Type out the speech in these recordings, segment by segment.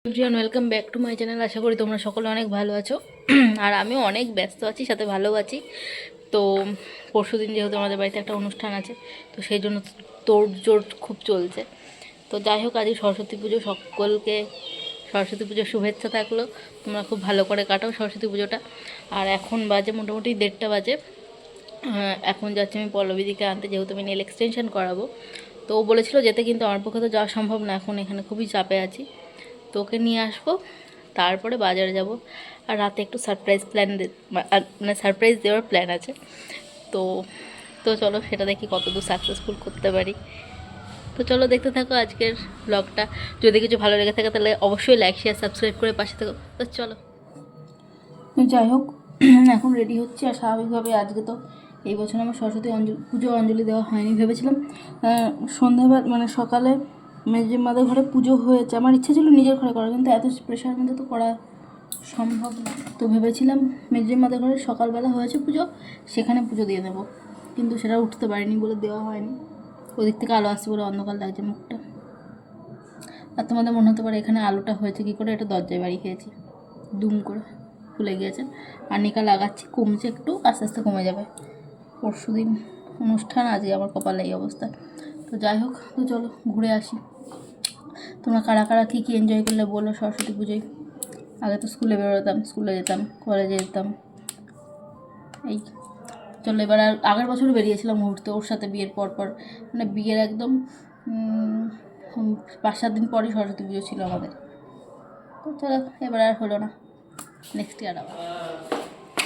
Everyone welcome back to my channel. আশা করি তোমরা সকলে অনেক ভালো আছো আর আমিও অনেক ব্যস্ত আছি, সাথে ভালো আছি। তো পরশুদিন যেহেতু আমাদের বাড়িতে একটা অনুষ্ঠান আছে, তো সেই জন্য তোড়জোড় খুব চলছে। তো যাই হোক, আজকে সরস্বতী পুজো, সকলকে সরস্বতী পুজোর শুভেচ্ছা থাকলো। তোমরা খুব ভালো করে কাটাও সরস্বতী পুজোটা। আর এখন বাজে মোটামুটি 1:30 বাজে। এখন যাচ্ছি আমি পল্লবীদিকে আনতে, যেহেতু আমি নেল এক্সটেনশন করাবো। তো ও বলেছিল যেতে, কিন্তু আমার পক্ষে তো যাওয়া সম্ভব না, এখন এখানে খুবই চাপে আছি। তো ওকে নিয়ে আসবো, তারপরে বাজারে যাব। আর রাতে একটু সারপ্রাইজ মানে সারপ্রাইজ দেওয়ার প্ল্যান আছে। তো তো চলো সেটা দেখি কতদূর সাকসেসফুল করতে পারি। তো চলো দেখতে থাকো আজকের ব্লগটা। যদি কিছু ভালো লেগে থাকে তাহলে অবশ্যই লাইক শেয়ার সাবস্ক্রাইব করে পাশে থাকো। তো চলো, যাই হোক, এখন রেডি হচ্ছে। আর স্বাভাবিকভাবে আজকে তো এই বছর আমার সরস্বতী পুজো অঞ্জলি দেওয়া হয়নি। ভেবেছিলাম সন্ধ্যাবেলা মানে সকালে মেজে মাদের ঘরে পুজো হয়েছে, আমার ইচ্ছা ছিল নিজের ঘরে করার, কিন্তু এত প্রেশারের মধ্যে তো করা সম্ভব না। তো ভেবেছিলাম মেজে মাদের ঘরে সকালবেলা হয়েছে পুজো, সেখানে পুজো দিয়ে দেবো, কিন্তু সেটা উঠতে পারিনি বলে দেওয়া হয়নি। ওদিক থেকে আলো আসছে বলে অন্ধকার লাগছে মুখটা। আর তোমাদের মনে হতে পারে এখানে আলোটা হয়েছে কী করে, এটা দরজায় বাড়ি খেয়েছি, দুম করে খুলে গিয়েছে। আর নিকা লাগাচ্ছি, কমছে একটু, আস্তে আস্তে কমে যাবে। পরশুদিন অনুষ্ঠান, আজকে আমার কপালে এই অবস্থা। তো যাই হোক, তো চলো ঘুরে আসি। তোমরা কারা কারা কী কী এনজয় করলে বলো সরস্বতী পুজোয়। আগে তো স্কুলে বেরোতাম, স্কুলে যেতাম, কলেজে যেতাম, এই চলো। এবার আর আগের বছরও বেরিয়েছিলাম ঘুরতে ওর সাথে, বিয়ের পর মানে বিয়ের একদম 5-7 দিন পরই সরস্বতী পুজো ছিল আমাদের। তো চলো, এবার আর হলো না, নেক্সট ইয়ার আবার।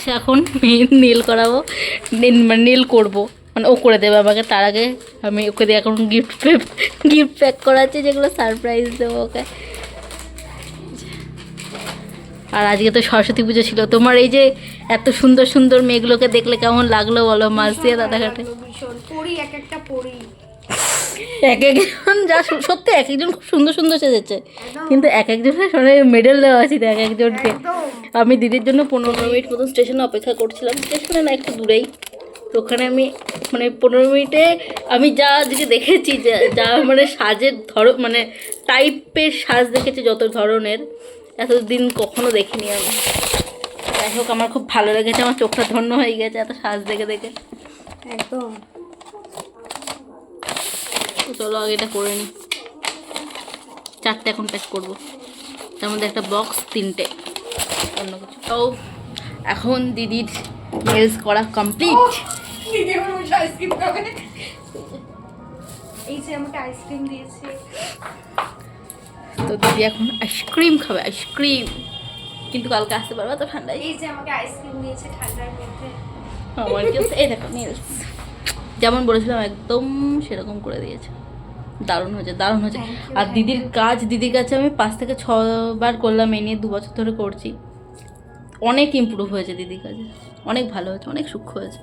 সে এখন নীল করাবো, মানে নীল করবো, মানে ও করে দেবে আমাকে। তার আগে আমি ওকে দিয়ে এখন গিফট প্যাক করাচ্ছি, যেগুলো সারপ্রাইজ দেবো ওকে। আর আজকে তো সরস্বতী পুজো ছিল। তোমার এই যে এত সুন্দর সুন্দর মেয়েগুলোকে দেখলে কেমন লাগলো বলো, মাছ দিয়ে রাধাঘাটে? এক একজন যা সত্যি, এক একজন খুব সুন্দর সুন্দর সেজেছে, কিন্তু এক একজনের সঙ্গে মেডেল দেওয়া আছে এক একজনকে। আমি দিদির জন্য 15 মিনিট মতো স্টেশনে অপেক্ষা করছিলাম, স্টেশনে না একটু দূরেই। তো ওখানে আমি মানে 15 মিনিটে আমি যা আজকে দেখেছি, যা মানে সাজের মানে টাইপের সাজ দেখেছি, যত ধরনের, এতদিন কখনো দেখিনি আমি। যাই হোক, আমার খুব ভালো লেগেছে, আমার চোখটা ধন্য হয়ে গেছে এত সাজ দেখে দেখে একদম। চলো আগে এটা করে নিই, 4টে এখন প্যাক করবো, তার মধ্যে একটা বক্স, 3টে অন্য কিছু। তো এখন দিদির নেলস করা কমপ্লিট। এই যে আমাকে আইসক্রিম দিয়েছে, তো দিদি এখন আইসক্রিম খাবে, আইসক্রিম। কিন্তু কালকে আসতে পারবে তো ঠান্ডায়। এই যে আমাকে আইসক্রিম দিয়েছে ঠান্ডার মধ্যে। আমার কি এই দেখো নেলস, যেমন বলেছিলাম একদম সেরকম করে দিয়েছে, দারুণ হয়েছে, দারুণ হয়েছে। আর দিদির কাজ, দিদির কাছে আমি 5 থেকে 6 বার করলাম, এই নিয়ে 2 বছর ধরে করছি। অনেক ইমপ্রুভ হয়েছে দিদির কাজে, অনেক ভালো হয়েছে, অনেক সূক্ষ্ম হয়েছে।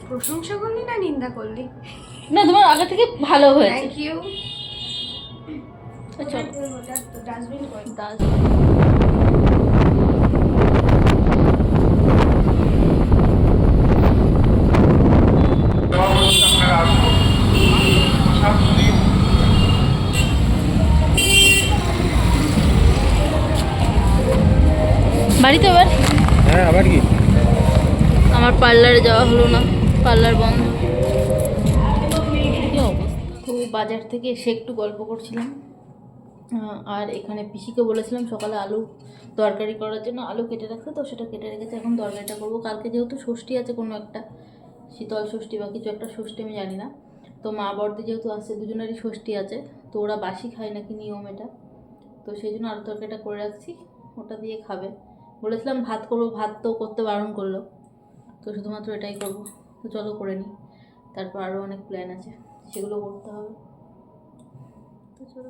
প্রশংসা করলি না নিন্দা করলি? না, তোমার আগে থেকে ভালো হয়েছে। Thank you. চলো, ডাস্টবিন কই? বাড়িতে এবার হ্যাঁ, আবার কি? আমার পার্লারে যাওয়া হলো না, পার্লার বন্ধ। কি অবস্থা। তো বাজার থেকে এসে একটু গল্প করছিলাম, আর এখানে পিসিকে বলেছিলাম সকালে আলু তরকারি করার জন্য, আলু কেটে রাখতে, তো সেটা কেটে রেখেছে, এখন তরকারিটা করবো। কালকে যেহেতু ষষ্ঠী আছে, কোনো একটা শীতল ষষ্ঠী বা কিছু একটা ষষ্ঠী, আমি জানি না। তো মা বড়দি যেহেতু আসছে, দুজনেরই ষষ্ঠী আছে, তো ওরা বাসি খায় নাকি, নিয়ম এটা। তো সেই জন্য আলু তরকারিটা করে রাখছি, ওটা দিয়ে খাবে। বলেছিলাম ভাত করবো, ভাত তো করতে বারণ করলো, তো শুধুমাত্র এটাই করবো। তো চলো করে নিই, তারপর আরও অনেক প্ল্যান আছে, সেগুলো করতে হবে। তো চলো।